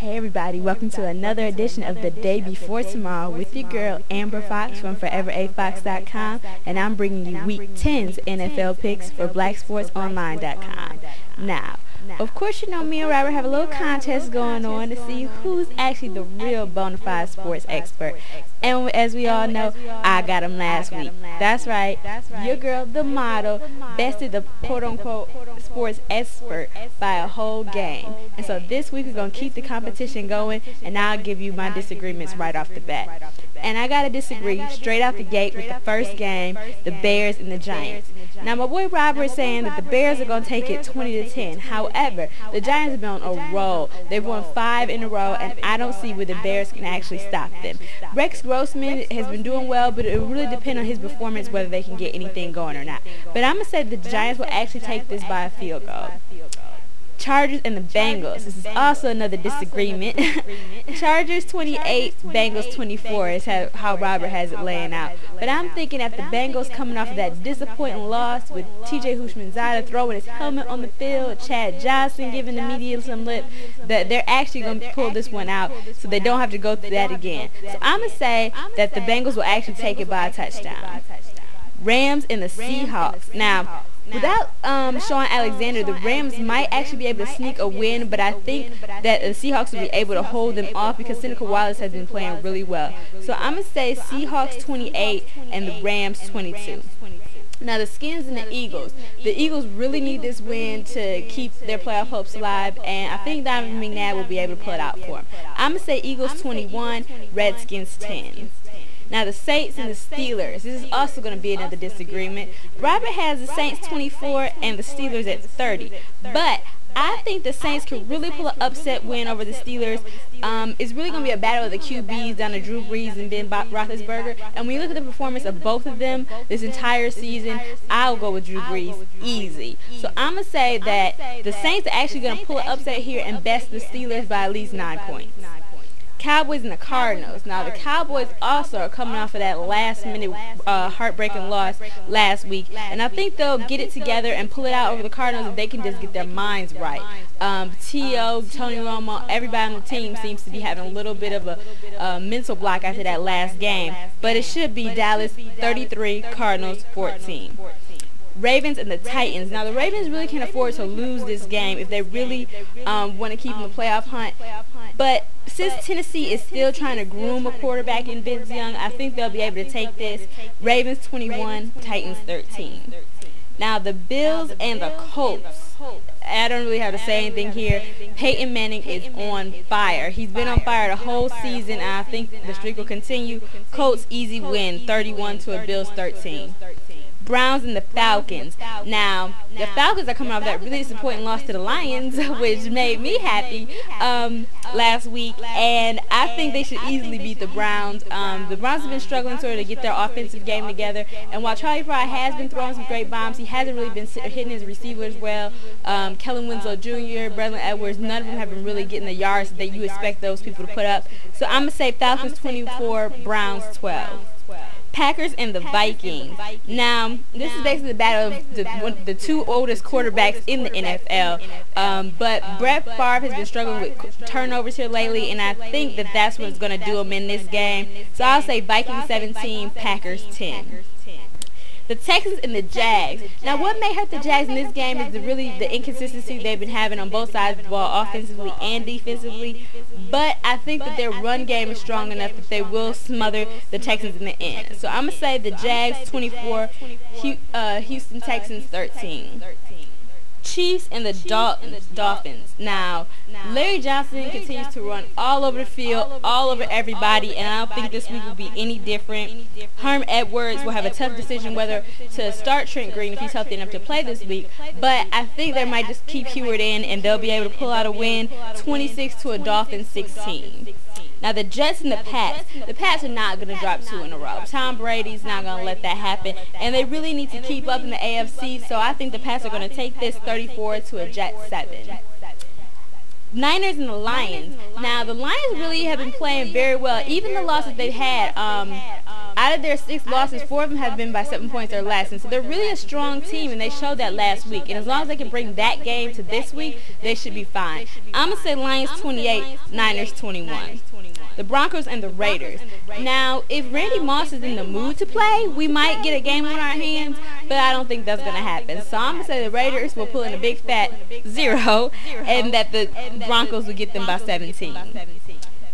Hey everybody, welcome to another edition of The Day Before Tomorrow with your girl Amber Fox from foreverafox.com, and I'm bringing you Week 10's NFL picks for Blacksportsonline.com. Now, of course, you know me and Robert have a little contest going on to see who's actually the real bona fide sports expert. And as we all know, I got him last week. That's right, your girl, the model, bested the quote-unquote sports expert by a whole game. And so this week we're going to keep the competition going, and I'll give you my disagreements right off the bat. And I got to disagree straight out the gate with the first game, the Bears and the Giants. Now, my boy Robert is saying that the Bears are going to take it 20-10. However, the Giants have been on a roll. They've won 5 in a row, and I don't see where the Bears can actually stop them. Rex Grossman has been doing well, but it will really depend on his performance whether they can get anything going or not. But I'm going to say the Giants will actually take this by a field goal. Chargers and the Bengals. This is also another disagreement. Chargers 28, Bengals 24 is how Robert has it laying out. But I'm thinking that the Bengals coming off of that disappointing loss with TJ Houshmandzadeh throwing his helmet on the field, Chad Johnson giving the media some lip, that they're actually going to pull this one out so they don't have to go through that again. So I'm going to say that the Bengals will actually take it by a touchdown. Rams and the Seahawks. Now, without Sean Alexander, the Rams might actually be able to sneak a win, but I think that the Seahawks will be able to hold them off because Seneca Wallace has been playing really well. So I'm going to say Seahawks 28 and the Rams 22. Now, the Skins and the Eagles. The Eagles really need this win to keep their playoff hopes alive, and I think Donovan McNabb will be able to pull it out for them. I'm going to say Eagles 21, Redskins 10. Now, the Saints and the Steelers. This is also going to be another disagreement. Robert has the Saints 24 and the Steelers at 30. But I think the Saints could really pull an upset win over the Steelers. It's really going to be a battle of the QBs down to Drew Brees and Ben Roethlisberger. And when you look at the performance of both of them this entire season, I'll go with Drew Brees easy. So I'm going to say that the Saints are actually going to pull an upset here and best the Steelers by at least 9 points. Cowboys and the Cardinals. Now, the Cowboys also are coming off of that last-minute heartbreaking loss last week, and I think they'll get it together and pull it out over the Cardinals if they can just get their minds right. T.O., Tony Romo, everybody on the team seems to be having a little bit of a mental block after that last game, but it should be Dallas 33, Cardinals 14. Ravens and the Titans. Now, the Ravens really can't afford to lose this game if they really want to keep in the playoff hunt. But since Tennessee is still trying to groom a quarterback in Vince Young, I think they'll be able to take this. Ravens 21, Titans 13. Now, the Bills and the Colts. I don't really have to say anything here. Peyton Manning is on fire. He's been on fire the whole season, and I think the streak will continue. Colts easy win, 31 to a Bills 13. Browns and the Falcons. Now, the Falcons are coming off that really disappointing loss to the Lions, which made me happy last week, and I think they should easily beat the Browns. The Browns have been struggling sort of to get their offensive game together, and while Charlie Fry has been throwing some great bombs, he hasn't really been hitting his receivers well. Kellen Winslow Jr., Braylon Edwards, none of them have been really getting the yards that you expect those people to put up. So I'm going to say Falcons 24, Browns 12. Packers and the Vikings. Now, this is basically the battle of the two oldest quarterbacks in the NFL. But Brett Favre has been struggling with turnovers here lately, and I think that that's what's going to do him in this game. So I'll say Vikings 17, Packers 10. The Texans and the Jags. Now, what may hurt the Jags in this game is the inconsistency they've been having on both sides of the ball, offensively and defensively. But I think that their run game is strong enough that they will smother the Texans in the end. So I'm going to say the Jags 24, Houston Texans 13. Chiefs and the Dolphins. Now, Larry Johnson continues to run all over the field, all over everybody, and I don't think this week will be any different. Herm Edwards will have a tough decision whether to start Trent Green if he's healthy enough to play this week, but I think they might just keep Heward in and they'll be able to pull out a win, 26 to a Dolphins 16. Now, the Jets and the Pats are not going to drop 2 in a row. Tom Brady's not going to let that happen, and they really need to keep up in the AFC, so I think the Pats are going to take this 34 to a Jets 7. Niners and the Lions. Now, the Lions really have been playing very well. Even the losses they've had, out of their 6 losses, 4 of them have been by 7 points or less. And so they're really a strong team, and they showed that last week. And as long as they can bring that game to this week, they should be fine. I'm going to say Lions 28, Niners 21. The Broncos and the Raiders. Now, if Randy Moss is in the mood to play, we might get a game on our hands, but I don't think that's going to happen. So I'm going to say the Raiders will pull in a big fat 0, and that the Broncos will get them by 17.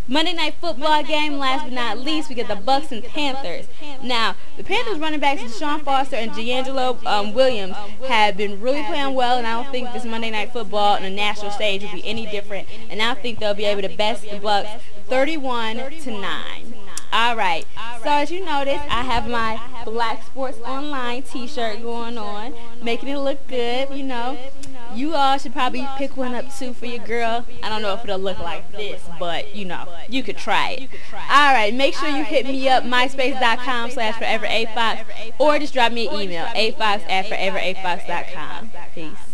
Monday Night Football game, last but not least, we get the Bucks and Panthers. Now, the Panthers running backs Deshaun Foster and D'Angelo Williams have been really playing well, and I don't think this Monday Night Football on a national stage will be any different, and I think they'll be able to best the Bucks 31-9. Alright, so as you notice, I have my Black Sports Online t-shirt going on, making it look good, you know. You all should probably pick one up too for your girl. I don't know if it'll look like this, but you know, you could try it. Alright, make sure you hit me up, myspace.com/foreverafox, or just drop me an email, afox@foreverafox.com. Peace.